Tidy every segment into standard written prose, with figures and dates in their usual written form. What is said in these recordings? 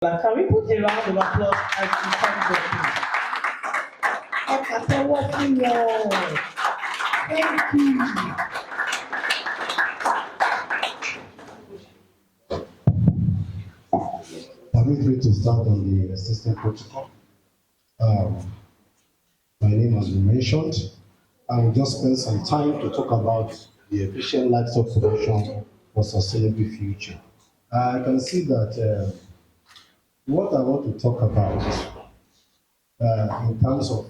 Can we put a round of applause as we thank God, please? Thank you. Permit me to start on the system protocol. My name has been mentioned. I will just spend some time to talk about the efficient livestock production for sustainable future. I can see that what I want to talk about in terms of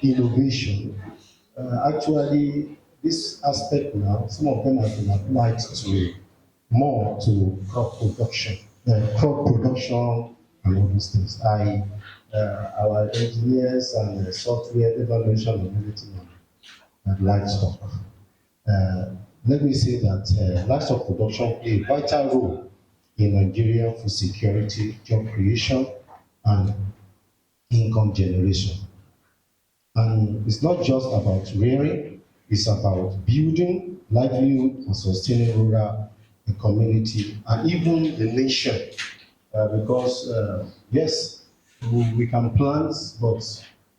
innovation, actually this aspect now, some of them have been applied to more to crop production and all those things. Our engineers and software evaluation and everything and livestock. Let me say that livestock production play a vital role in Nigerian food security, job creation, and income generation. And it's not just about rearing, it's about building livelihood and sustaining rural community and even the nation. Because yes, we can plant, but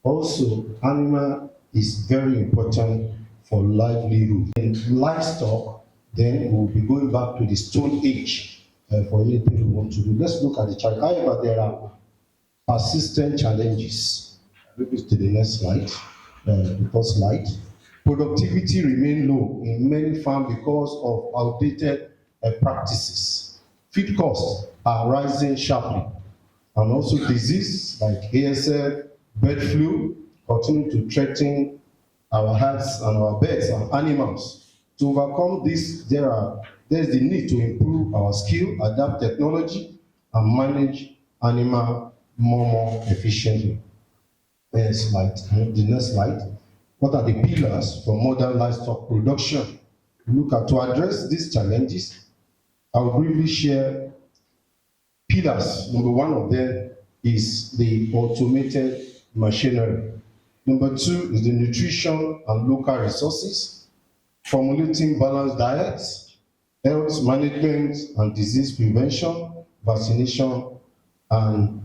also animal is very important for livelihood. In livestock, then we'll be going back to the Stone Age for anything we want to do. Let's look at the chart. However, there are persistent challenges. Maybe to the next slide, the first slide. Productivity remains low in many farms because of outdated practices. Feed costs are rising sharply, and also disease like ASF, bird flu continue to threaten our herds and our birds and animals. To overcome this, there's the need to improve our skill, adapt technology, and manage animal more efficiently. The next slide. What are the pillars for modern livestock production? Look at to address these challenges. I will briefly share pillars. Number one of them is the automated machinery. Number two is the nutrition and local resources, formulating balanced diets, health management and disease prevention, vaccination, and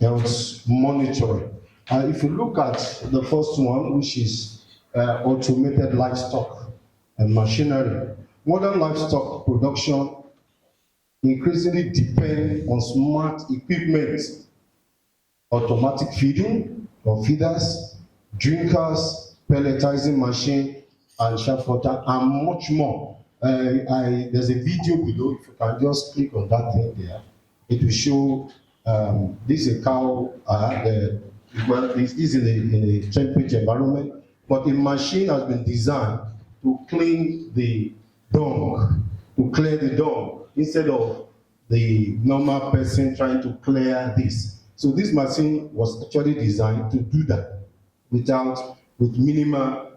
health monitoring. If you look at the first one, which is automated livestock and machinery, modern livestock production increasingly depend on smart equipment, automatic feeding or feeders, drinkers, pelletizing machine, and shaft water, and much more. There's a video below. If you can just click on that thing there, it will show this is a cow. This is in a temperature environment, but a machine has been designed to clean the dung, to clear the dung, instead of the normal person trying to clear this. So this machine was actually designed to do that with minimal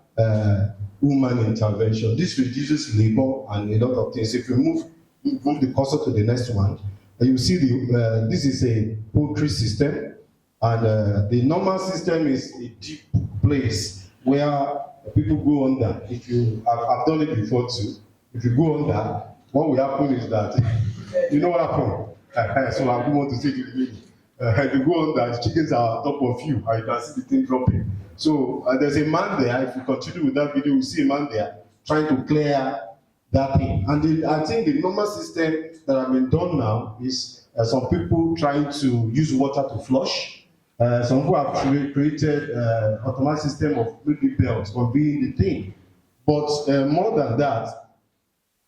human intervention. This reduces labor and a lot of things. If you move the cursor to the next one, you see this is a poultry system. And the normal system is a deep place where people go under. If you I've done it before too. If you go under, what will happen is that you know what happened. So I don't want to say to the lady, if you go under, the chickens are on top of you, and you can see the thing dropping. So there's a man there. If you continue with that video, you see a man there trying to clear that thing. And I think the normal system that has been done now is some people trying to use water to flush. Some people have created automatic system of maybe belts for being the thing. But more than that,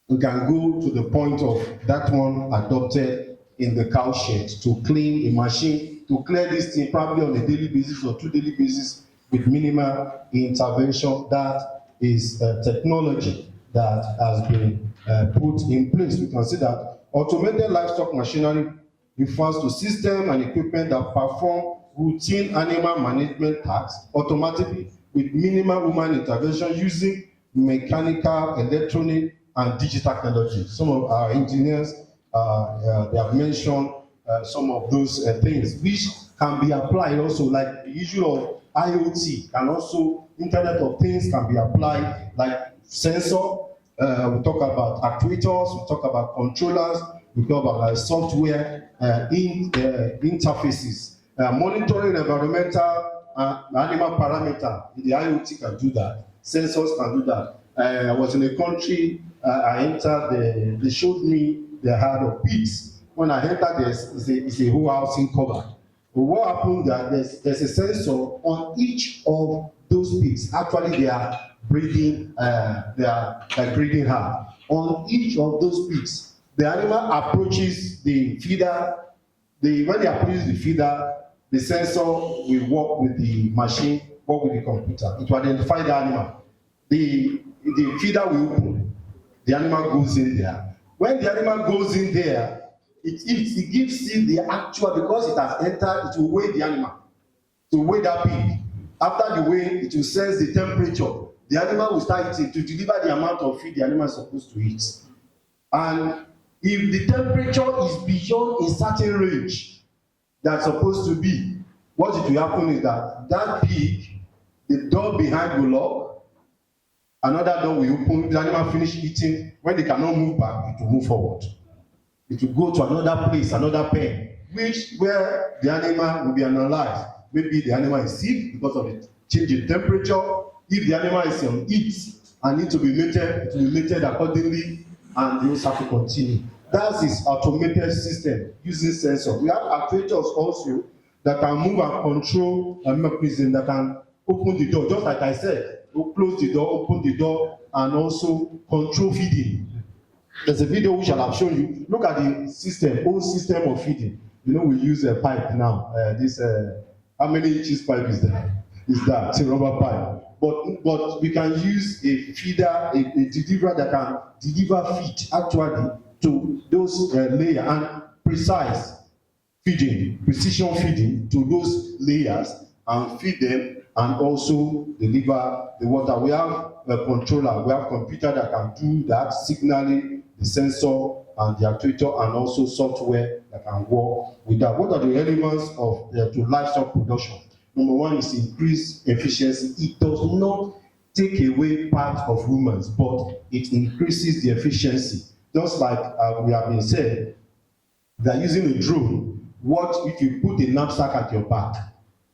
we can go to the point of that one adopted in the cow shed to clean a machine, to clear this thing probably on a daily basis or 2 daily basis with minimal intervention. That is technology that has been put in place. We can see that automated livestock machinery refers to system and equipment that perform routine animal management tasks automatically with minimal human intervention using mechanical, electronic, and digital technology. Some of our engineers, they have mentioned some of those things which can be applied also, like the issue of IoT, and also Internet of Things can be applied, like sensor. We talk about actuators, we talk about controllers, we talk about software interfaces, monitoring environmental animal parameter. The IoT can do that. Sensors can do that. I was in a country, I entered, they showed me the herd of pigs. When I entered, it's a whole housing covered. But what happened that there's a sensor on each of those pigs. Actually, they are breathing, breathing hard. On each of those pigs, the animal approaches the feeder. When they approach the feeder, the sensor will work with the machine, work with the computer. It will identify the animal. The feeder will open. The animal goes in there. When the animal goes in there, it gives you the actual, because it has entered, it will weigh the animal. To weigh that pig. After the weigh, it will sense the temperature. The animal will start eating to deliver the amount of feed the animal is supposed to eat. And if the temperature is beyond a certain range that's supposed to be, what it will happen is that pig, the door behind will lock, another door will open, the animal finish eating. When they cannot move back, it will move forward. It will go to another place, another pen, where the animal will be analyzed. Maybe the animal is sick because of the change in temperature. If the animal is on heat and need to be mated, it will be mated accordingly, and they also have to continue. That is automated system using sensors. We have actuators also that can move and control a mechanism that can open the door, just like I said, close the door, open the door, and also control feeding. There's a video which I have shown you. Look at the system, whole system of feeding. You know, we use a pipe now. How many inches pipe is that? It's a rubber pipe. But we can use a feeder, a deliverer that can deliver feed actually to those layers, and precise feeding, precision feeding to those layers, and feed them and also deliver the water. We have a controller, we have computer that can do that, signaling the sensor and the actuator, and also software that can work with that. What are the elements of to livestock production? Number one is increased efficiency. It does not take away part of humans, but it increases the efficiency. Just like we have been said, they are using a drone. What if you put a knapsack at your back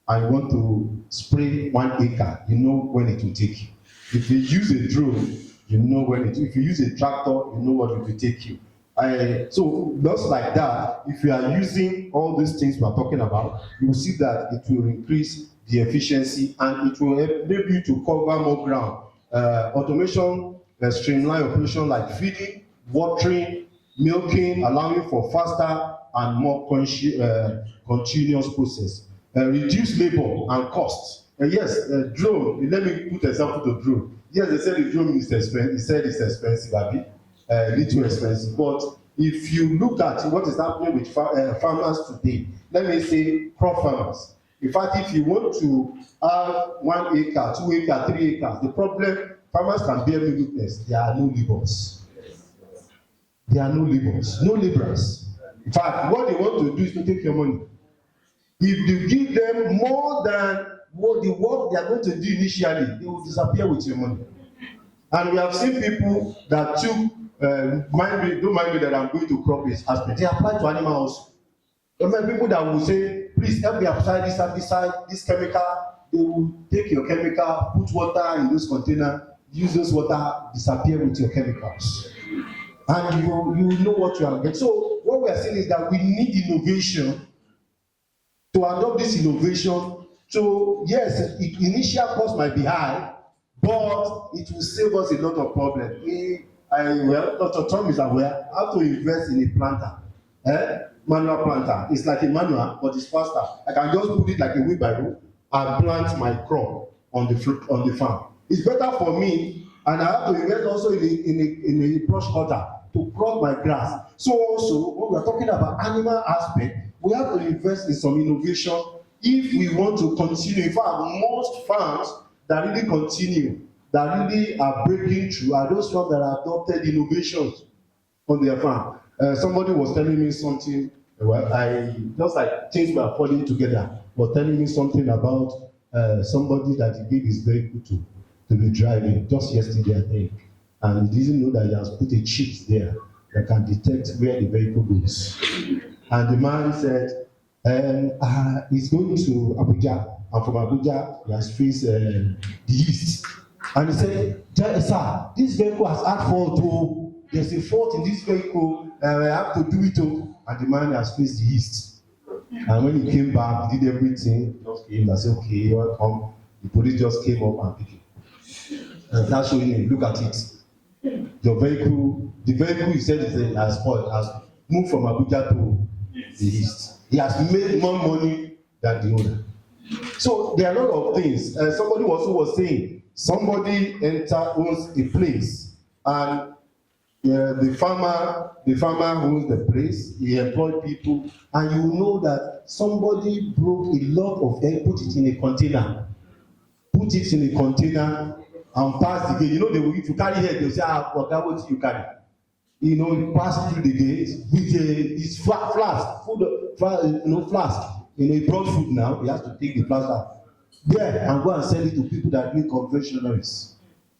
and you want to spray 1 acre, you know when it will take you. If you use a drone, you know when it. If you use a tractor, you know what it will take you. So just like that, if you are using all these things we are talking about, you will see that it will increase the efficiency, and it will enable you to cover more ground. Automation, streamline operation like feeding, watering, milking, allowing for faster and more continuous process. Reduce labor and cost. Yes, drone. Let me put example to drone. Yes, they said the drone is expensive. He said it's expensive, a little expensive. But if you look at what is happening with farmers today, let me say crop farmers. In fact, if you want to have 1 acre, 2 acres, 3 acres, the problem farmers can bear me witness, there are no laborers. There are no laborers, no laborers. In fact, what they want to do is to take your money. If you give them more than what the work they are going to do initially, they will disappear with your money. And we have seen people that took, don't mind me that I'm going to crop this aspect. They apply to animals. There are people that will say, please help me apply this herbicide, this chemical. They will take your chemical, put water in those containers, use those water, disappear with your chemicals. And you know what you are getting. So what we are saying is that we need innovation to adopt this innovation. So yes, initial cost might be high, but it will save us a lot of problems. Dr. Tom is aware how to invest in a planter, manual planter. It's like a manual, but it's faster. I can just put it like a wheelbarrow and plant my crop on the farm. It's better for me, and I have to invest also in a brush cutter to cut my grass. So also, when we are talking about animal aspect, we have to invest in some innovation if we want to continue. In fact, most farms that really continue, that really are breaking through, are those farms that have adopted innovations on their farm. Somebody was telling me something, well, I just like things were falling together, was telling me something about somebody that he gave his vehicle to be driving just yesterday, I think. And he didn't know that he has put a chip there they can detect where the vehicle goes. And the man said, he's going to Abuja, and from Abuja, he has faced the east. And he said, sir, this vehicle has had fault. Oh, there's a fault in this vehicle, I have to do it. Oh. And the man has faced the east. And when he came back, he did everything. Just came and said, okay, welcome. The police just came up and picked him. And that's showing him, look at it. The vehicle he said has moved from Abuja to the east. He has made more money than the owner. So there are a lot of things. Somebody also was saying, somebody owns a place, and the farmer owns the place. He employed people, and you know that somebody broke a lot of egg, put it in a container, and pass the gate. You know, if you carry head, they'll say, Oga, what you carry? You know, you pass through the gate with his flask, flask. You know, he brought food now, he has to take the flask out there and go and sell it to people that need conventionaries.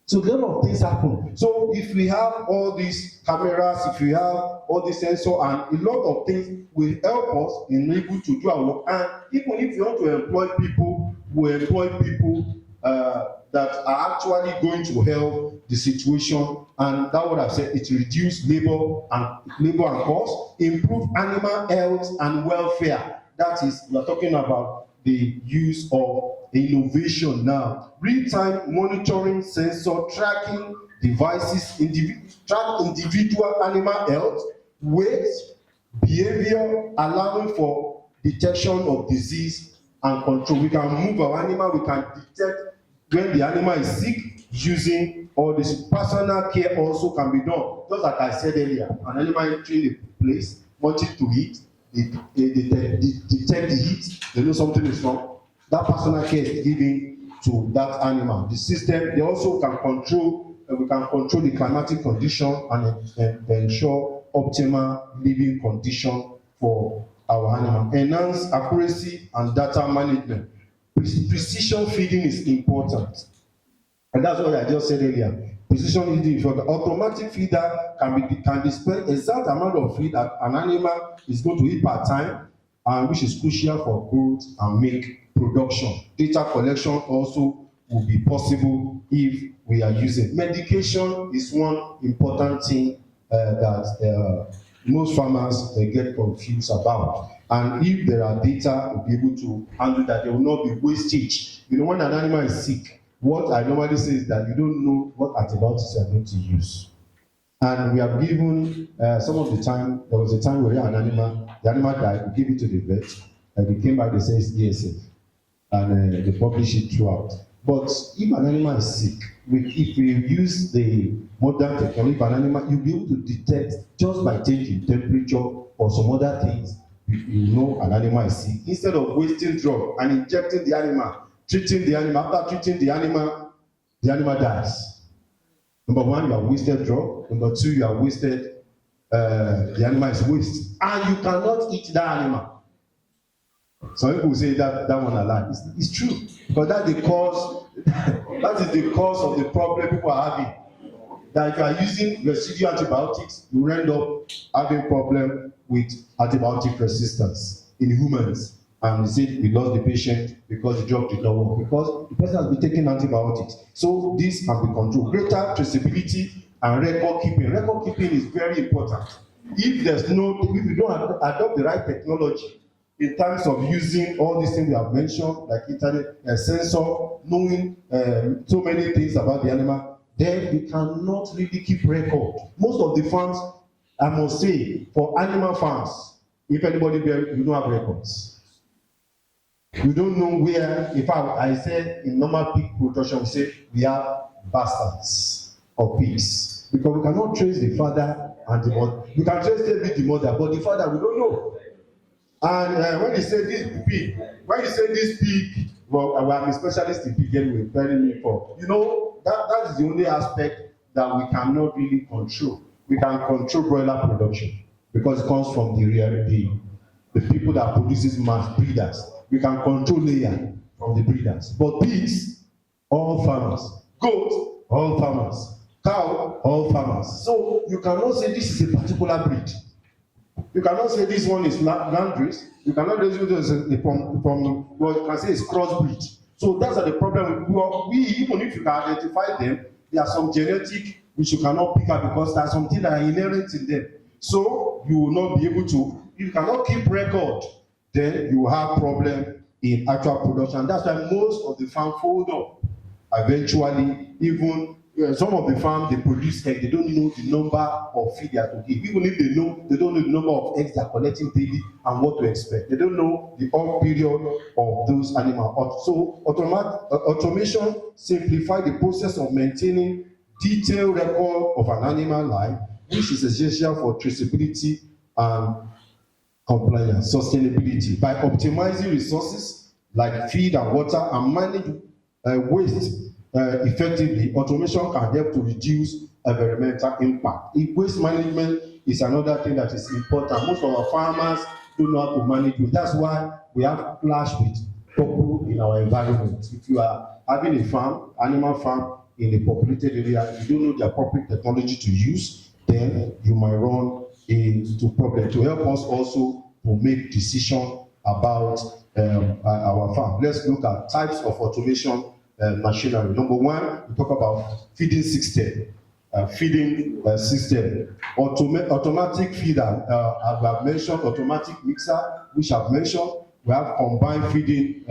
So a lot of things happen. So if we have all these cameras, if we have all these sensors, and a lot of things will help us in able to do our work. And even if you want to employ people, we employ people that are actually going to help the situation, and that what I said, it reduce labor and cost, improve animal health and welfare. That is, we are talking about the use of innovation now. Real-time monitoring, sensor tracking devices, track individual animal health, weight, behavior, allowing for detection of disease and control. We can move our animal, we can detect when the animal is sick, using all this. Personal care also can be done. Just like I said earlier, an animal entering a place, wanting to eat, they detect the heat, they know something is wrong. That personal care is given to that animal. The system, they also can control, we can control the climatic condition and ensure optimal living condition for our animal. Enhance accuracy and data management. Precision feeding is important, and that's what I just said earlier. Precision feeding, for the automatic feeder can display exact amount of feed that an animal is going to eat per time, and which is crucial for growth and milk production. Data collection also will be possible if we are using. Medication is one important thing that most farmers get confused about. And if there are data, we'll be able to handle that. There will not be wastage. You know, when an animal is sick, what I normally say is that you don't know what antibiotics you are going to use. And we have given some of the time, there was a time where the animal died, we gave it to the vet, and they came back, they say it's ESF, and they publish it throughout. But if an animal is sick, if we use the modern technology, if an animal, you'll be able to detect just by changing temperature or some other things. You know an animal is sick. Instead of wasting drug and injecting the animal, treating the animal, after treating the animal dies. Number one, you have wasted drug. Number two, you have wasted, the animal is waste. And you cannot eat that animal. Some people say that one alive. It's true. But that's the cause, that is the cause of the problem people are having. That if you are using residual antibiotics, you end up having problem with antibiotic resistance in humans. And we said we lost the patient because the drug did not work, because the person has been taking antibiotics. So this can be controlled. Greater traceability and record keeping. Record keeping is very important. If you don't adopt the right technology in terms of using all these things we have mentioned, like internet, sensor, knowing so many things about the animal, then we cannot really keep record. Most of the farms, I must say, for animal farms, if anybody there, we don't have records. We don't know where. In fact, I said in normal pig production, we say we have bastards of pigs, because we cannot trace the father and the mother. We can trace the mother, but the father we don't know. And when you say this pig, well, I'm a specialist in pig anyway, very me for. You know, that is the only aspect that we cannot really control. We can control broiler production because it comes from the people that produces mass breeders. We can control layer from the breeders. But pigs, all farmers. Goats, all farmers. cow or farmers. So you cannot say this is a particular breed. You cannot say this one is landrace. You cannot say this is from well, you can say it's crossbreed. So that's the problem. We even if you can identify them, there are some genetic which you cannot pick up because there are some things that are inherent in them. So you will not be able to. If you cannot keep record, then you will have problem in actual production. That's why most of the farm fold up. Eventually, even some of the farms they produce eggs, they don't know the number of feed they are to give. Even if they know, they don't know the number of eggs they are collecting daily and what to expect. They don't know the off period of those animals. So automation simplify the process of maintaining detailed record of an animal life, which is essential for traceability and compliance. Sustainability by optimizing resources like feed and water and manage waste effectively. Automation can help to reduce environmental impact. Waste management is another thing that is important. Most of our farmers don't know how to manage it. That's why we have clash with people in our environment. If you are having a farm, animal farm in a populated area, if you don't know the appropriate technology to use, then you might run into problem. To help us also to make decision about our farm. Let's look at types of automation machinery. Number one, we talk about feeding system. Automatic feeder, as we have mentioned, automatic mixer, which I've mentioned. We have combined feeding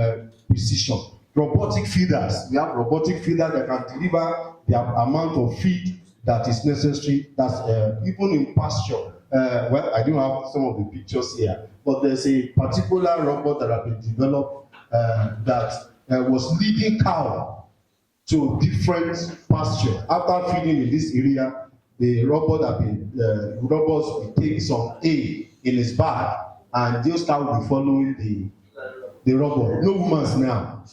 precision. Robotic feeders, we have robotic feeders that can deliver the amount of feed that is necessary. That's even in pasture. Well, I don't have some of the pictures here, but there's a particular robot that has been developed that was leading cow to different pasture. After feeding in this area, the robot will take some hay in his bag, and those cow will be following the robot. No humans now.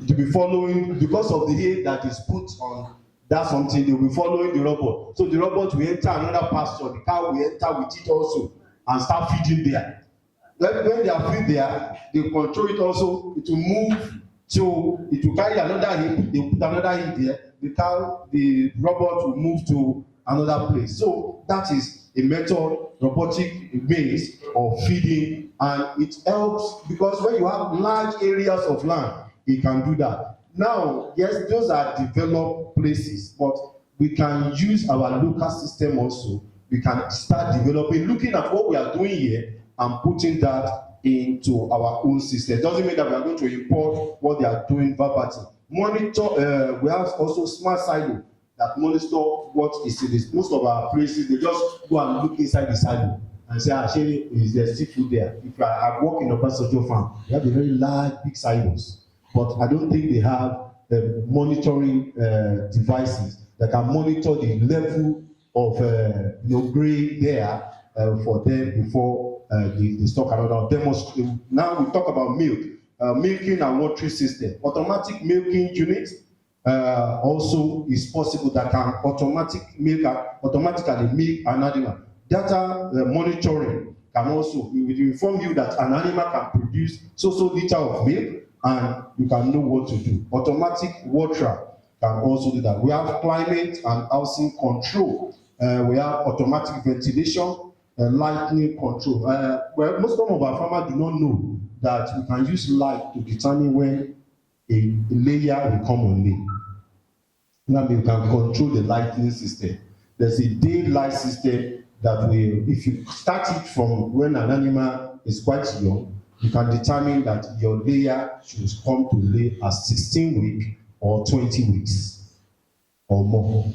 To be following because of the hay that is put on that something, they will be following the robot. So the robot will enter another pasture, the cow will enter with it also and start feeding there. When they are feed there, they control it also, it will move. So it will carry another heap, they will put another heap there, the robot will move to another place. So that is a method, robotic means of feeding, and it helps because when you have large areas of land, it can do that. Now, yes, those are developed places, but we can use our local system also. We can start developing, looking at what we are doing here and putting that into our own system. It doesn't mean that we are going to import what they are doing verbatim. Monitor, we have also smart silo that monitor what is in this. Most of our places, they just go and look inside the silo and say, actually, is there seafood there? If I work in a Obasanjo farm, we have a very large, big silos, but I don't think they have monitoring devices that can monitor the level of grain there for them before the stock another demonstrate. Now we talk about milk, milking and watering system. Automatic milking unit also is possible that can automatically milk an animal. Data monitoring can also inform you that an animal can produce so liter of milk, and you can know what to do. Automatic waterer can also do that. We have climate and housing control. We have automatic ventilation. Lighting control. Well, most of our farmers do not know that we can use light to determine when a layer will come on lay. Now we can control the lighting system. There's a daylight system that will, if you start it from when an animal is quite young, you can determine that your layer should come to lay at 16 weeks or 20 weeks or more.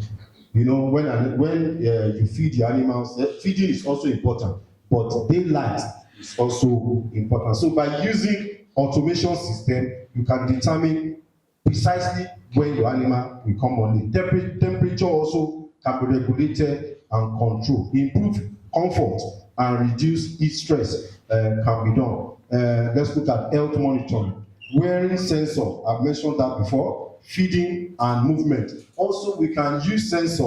You know, when you feed the animals, feeding is also important, but daylight is also important. So by using automation system, you can determine precisely when your animal will come on. The temperature also can be regulated and controlled. Improve comfort and reduce heat stress can be done. Let's look at health monitoring. Wearing sensor, I've mentioned that before. Feeding and movement. Also, we can use sensor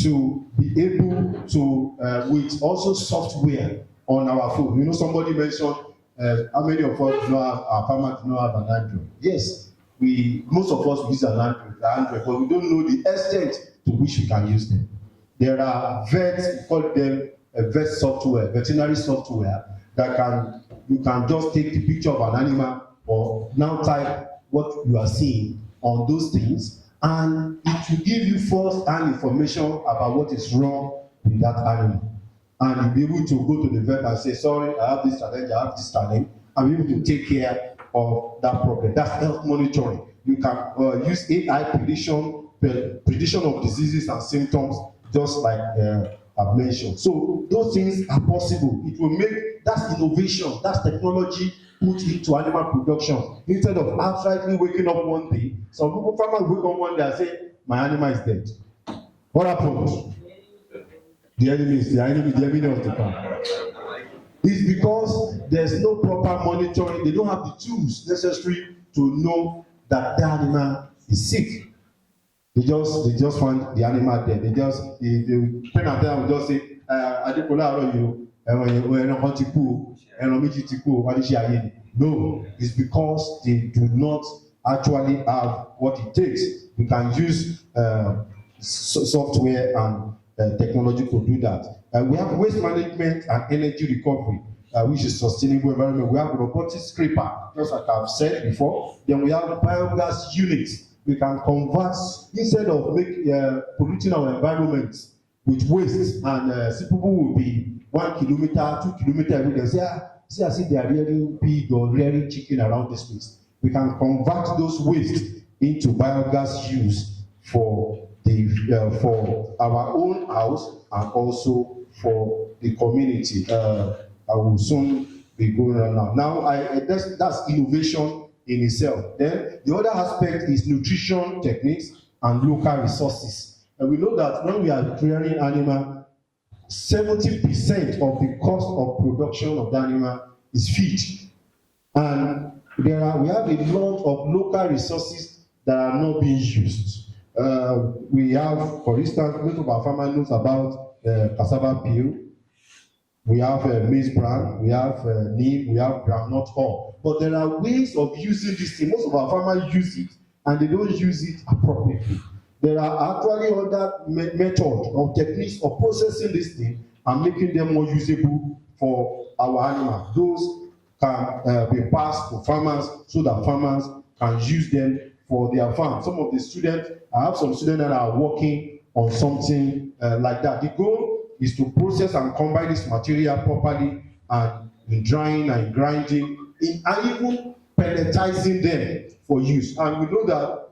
to be able to, with also software on our phone. You know, somebody mentioned how many of us know our farmers do not have an Android. Yes, most of us use an Android, but we don't know the extent to which we can use them. There are vets, we call them vet software, veterinary software, that you can just take the picture of an animal or now type what you are seeing on those things, and it will give you first-hand information about what is wrong with that animal. And you'll be able to go to the vet and say, sorry, I have this challenge, I have this challenge, and be able to take care of that problem. That's health monitoring. You can use AI prediction of diseases and symptoms, just like I've mentioned. So those things are possible. It will make, that's innovation, that's technology put into animal production. Instead of outrightly waking up one day, some people, farmers wake up one day and say, my animal is dead. What happened? The enemy of the farm. It's because there's no proper monitoring. They don't have the tools necessary to know that the animal is sick. They just find the animal dead. They train at them and just say, Adekola, no, it's because they do not actually have what it takes. We can use software and technology to do that. We have waste management and energy recovery, which is sustainable environment. We have robotic scraper, just like I've said before. Then we have biogas units. We can convert, instead of polluting our environment with waste, and people will be 1 kilometer, 2 kilometers away. They say, I see they are rearing pig or rearing chicken around this place. We can convert those waste into biogas use for our own house and also for the community. I will soon be going on now. Now, that's innovation in itself. Then the other aspect is nutrition techniques and local resources. And we know that when we are rearing animal, 70% of the cost of production of the animal is feed. And we have a lot of local resources that are not being used. We have, for instance, most of our farmers knows about cassava peel. We have maize bran, we have neem, we have groundnut hull. But there are ways of using this thing. Most of our farmers use it, and they don't use it appropriately. There are actually other methods or techniques of processing this thing and making them more usable for our animals. Those can be passed to farmers so that farmers can use them for their farm. Some of the students, I have some students that are working on something like that. The goal is to process and combine this material properly, and in drying and grinding, and even pelletizing them for use. And we know that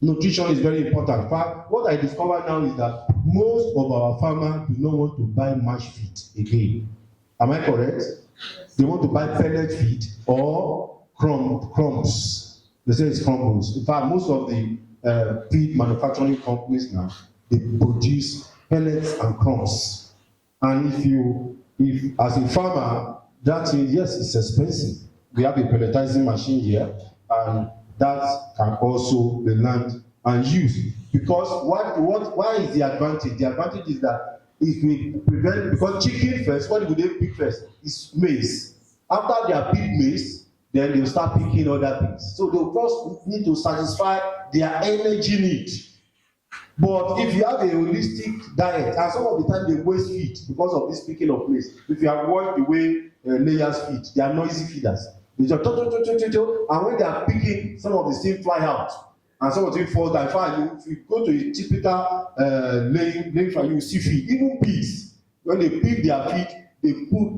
nutrition is very important. In fact, what I discovered now is that most of our farmers do not want to buy mash feed again. Am I correct? They want to buy pellet feed or crumbs. They say it's crumbles. In fact, most of the feed manufacturing companies now, they produce pellets and crumbs. And if as a farmer, that is, yes, it's expensive. We have a pelletizing machine here, and that can also be learned and used. Because why is the advantage? The advantage is that if we prevent, because chicken first, what do they pick first? It's maize. After they are picked maize, then they'll start picking other things. So they'll first need to satisfy their energy need. But if you have a holistic diet, and some of the time they waste feed because of this picking of maize. If you have watched the way layers feed, they are noisy feeders. They just and when they are picking, some of the seed fly out, and some of them fall down. In fact, if you go to a typical laying farm, you will see feed. Even pigs, when they pick their feed, they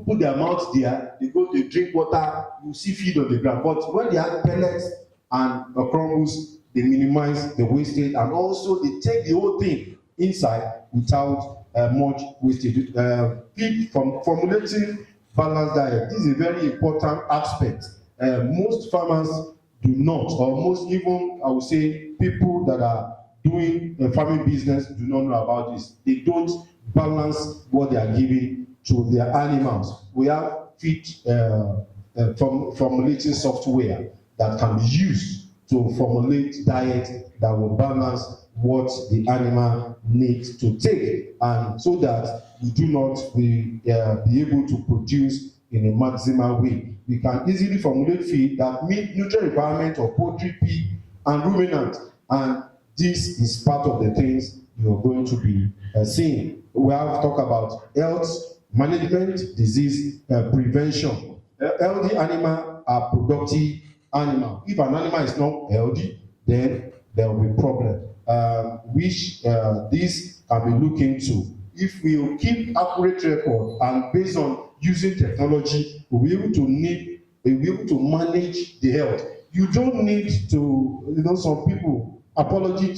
put their mouth there, they go to drink water, you see feed on the ground. But when they have pellets and crumbles, they minimize the wastage, and also they take the whole thing inside without much wastage. Feed from formulating balanced diet. This is a very important aspect. Most farmers do not, or most even, I would say, people that are doing farming business do not know about this. They don't balance what they are giving to their animals. We have feed formulating software that can be used to formulate diet that will balance what the animal needs to take, and so that we do not be able to produce in a maximal way. We can easily formulate feed that meet nutrient requirement of poultry, pig, and ruminant, and this is part of the things you are going to be seeing. We have talked about health management, disease prevention. Healthy animals are productive animals. If an animal is not healthy, then there will be problem, which this can be looked into. If we keep accurate record and based on using technology, we'll be able to manage the health. You don't need to, some people, apology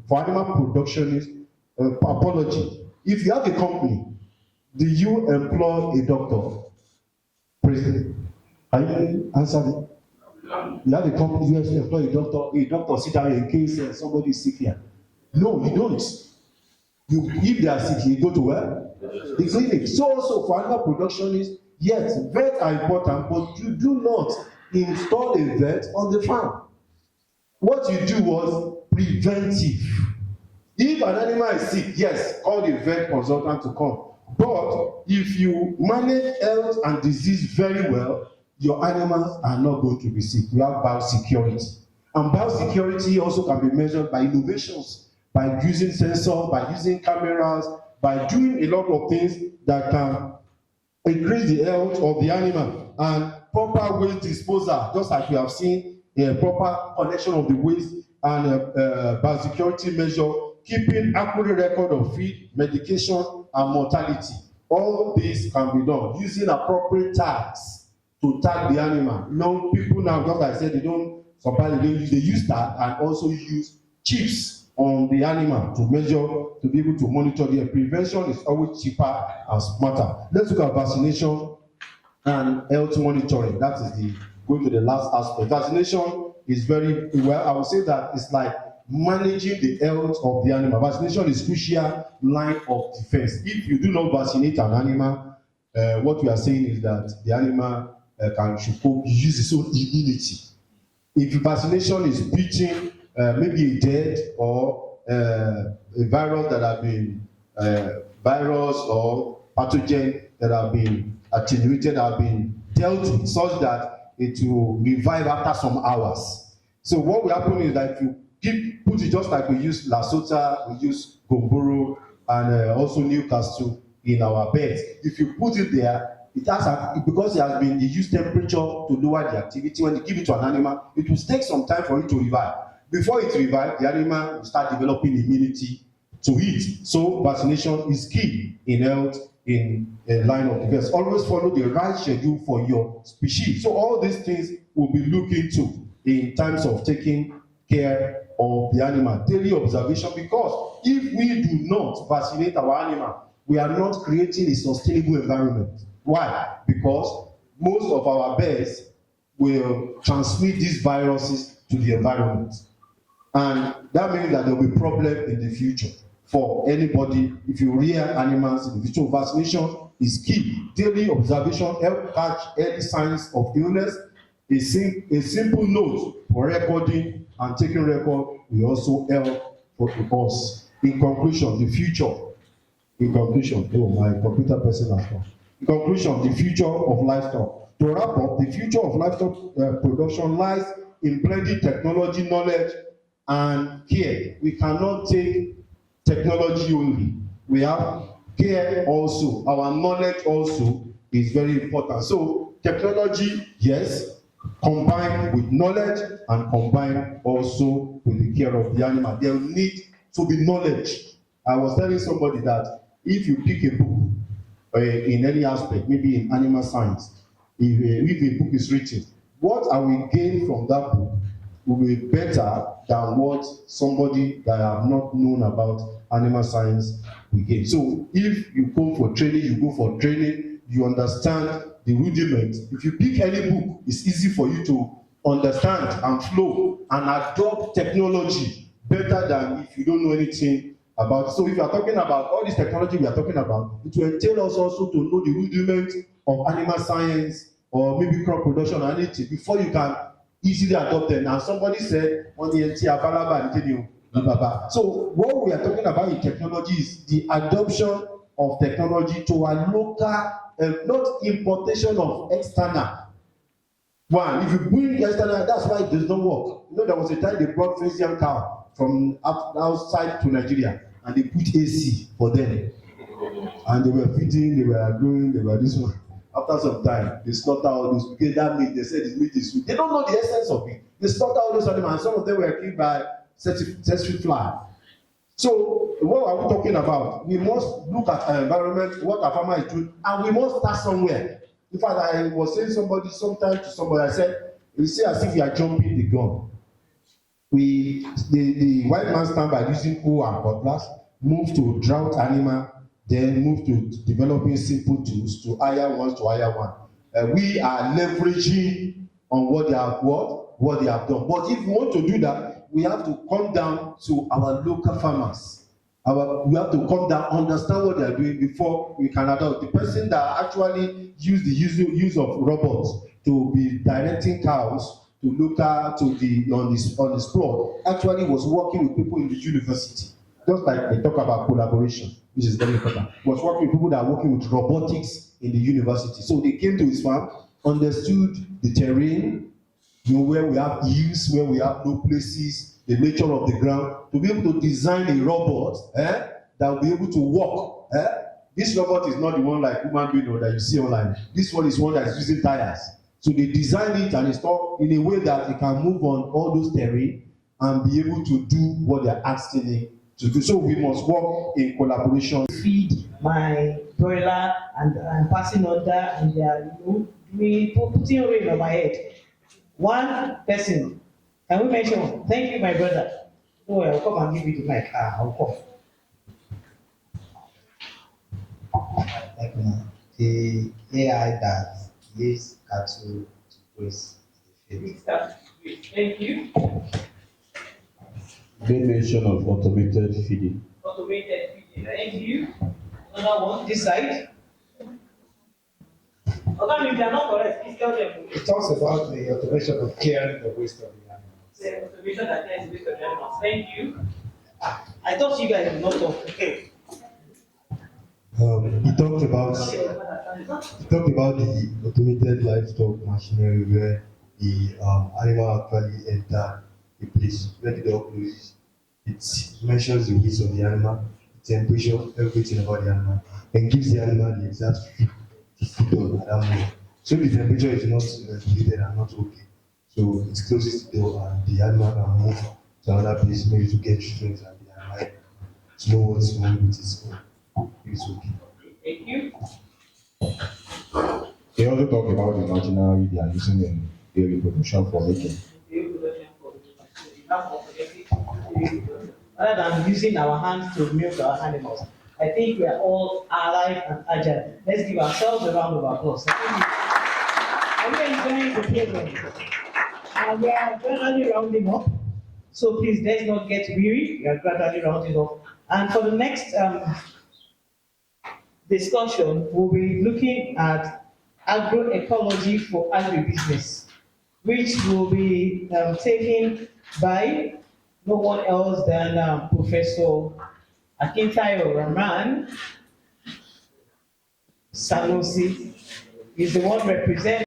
for animal productionists, apology. If you have a company, do you employ a doctor? President, are you answering? You have a company, you employ a doctor sit down in case somebody is sick here. No, you don't. If they are sick, you go to where? The clinic. So also for animal productionists, yes, vets are important, but you do not install a vet on the farm. What you do was preventive. If an animal is sick, yes, call the vet consultant to come. But if you manage health and disease very well, your animals are not going to be sick. We have biosecurity. And biosecurity also can be measured by innovations, by using sensors, by using cameras, by doing a lot of things that can increase the health of the animal. And proper waste disposal, just like we have seen, a proper collection of the waste and biosecurity measure, keeping accurate record of feed, medication, and mortality. All this can be done using appropriate tags to tag the animal. People now, just like I said, they use tag and also use chips on the animal to measure, to be able to monitor their prevention is always cheaper and smarter. Let's look at vaccination and health monitoring. That is going to the last aspect. Vaccination is very well, I would say that it's like managing the health of the animal. Vaccination is crucial line of defense. If you do not vaccinate an animal, what we are saying is that the animal should use its own immunity. If vaccination is beating maybe a dead or a virus that have been virus or pathogen that have been attenuated, have been dealt with, such that it will revive after some hours. So what will happen is that if you put it just like we use Lasota, we use Gomboro, and also Newcastle in our beds. If you put it there, because it used temperature to lower the activity. When you give it to an animal, it will take some time for it to revive. Before it revives, the animal will start developing immunity to it. So vaccination is key in health, in a line of defense. Always follow the right schedule for your species. So all these things will be looked into in terms of taking care of the animal. Daily observation, because if we do not vaccinate our animal, we are not creating a sustainable environment. Why? Because most of our birds will transmit these viruses to the environment. And that means that there will be problem in the future for anybody if you rear animals in the future. Vaccination is key. Daily observation help catch early signs of illness. A simple note for recording and taking record will also help for us. In conclusion, the future. In conclusion, my computer person has come. In conclusion, the future of livestock. To wrap up, the future of livestock production lies in blending technology, knowledge, and care. We cannot take technology only. We have care also. Our knowledge also is very important. So technology, yes, combined with knowledge and combined also with the care of the animal. There need to be knowledge. I was telling somebody that if you pick a book in any aspect, maybe in animal science, if a book is written, what I will gain from that book will be better than what somebody that I have not known about animal science will gain. So if you go for training, you understand the rudiment. If you pick any book, it's easy for you to understand and flow and adopt technology better than if you don't know anything about it. So if you are talking about all this technology we are talking about, it will entail us also to know the rudiment of animal science or maybe crop production or anything before you can easily adopt them. And somebody said, so what we are talking about in technology is the adoption of technology to a local, not importation of external. One, if you bring external, that's why it does not work. There was a time they brought Friesian cow from outside to Nigeria. and they put AC for them. And they were feeding, they were growing, they were this one. After some time, they slaughter all those, because that meat, they said the meat is sweet. They don't know the essence of it. They slaughter all those animals, and some of them were killed by tsetse fly. So, what are we talking about? We must look at our environment, what our farmer is doing, and we must start somewhere. In fact, I was saying sometime to somebody, I said, you see as if you are jumping the gun. The white man stand by using hoe and cutlass, move to drought animal, then move to developing simple tools to hire one. We are leveraging on what they have done. But if we want to do that, we have to come down to our local farmers. We have to come down, understand what they are doing before we can adopt. The person that actually used the use of robots to be directing cows to on the spot actually was working with people in the university. Just like they talk about collaboration, which is very important. Was working with people that are working with robotics in the university. So they came to his farm, understood the terrain, where we have hills, where we have low places, the nature of the ground, to be able to design a robot that will be able to walk. This robot is not the one like human being or that you see online. This one is one that is using tires. So they design it and install in a way that it can move on all those terrain and be able to do what they are asking it to do. So we must work in collaboration. Feed my broiler and passing on that, and they are putting rain on my head. One person, can we mention? Thank you, my brother. Oh, I'll come and give you the mic. I'll come. Like the AI that gives cattle to graze in the field. Thank you. Great mention of automated feeding. Automated feeding. Thank you. Another one, this side. Okay, if they are not correct, please tell them. It talks about the automation of clearing the waste of the animals. The automation that clears waste of the animals. Thank you. I thought you guys would not talk. Okay. He talked about the automated livestock machinery where the animal actually enter the place where the door closes. It measures the weight of the animal, the temperature, everything about the animal, and gives the animal the exact feed on at that moment. So if the temperature is not regulated and not okay, so it closes the door and the animal can move to another place maybe to get strength and the animal to know what's wrong with its own. It's okay. Thank you. They also talk about the machinery they are using in dairy production for making. Rather than using our hands to milk our animals, I think we are all alive and agile. Let's give ourselves a round of applause. Are we enjoying the program? We are gradually rounding up. So please, let's not get weary. We are gradually rounding up. And for the next discussion, we'll be looking at agroecology for agribusiness, which will be taken by no one else than Professor Akintayo Rahman Sanusi. Is the one representing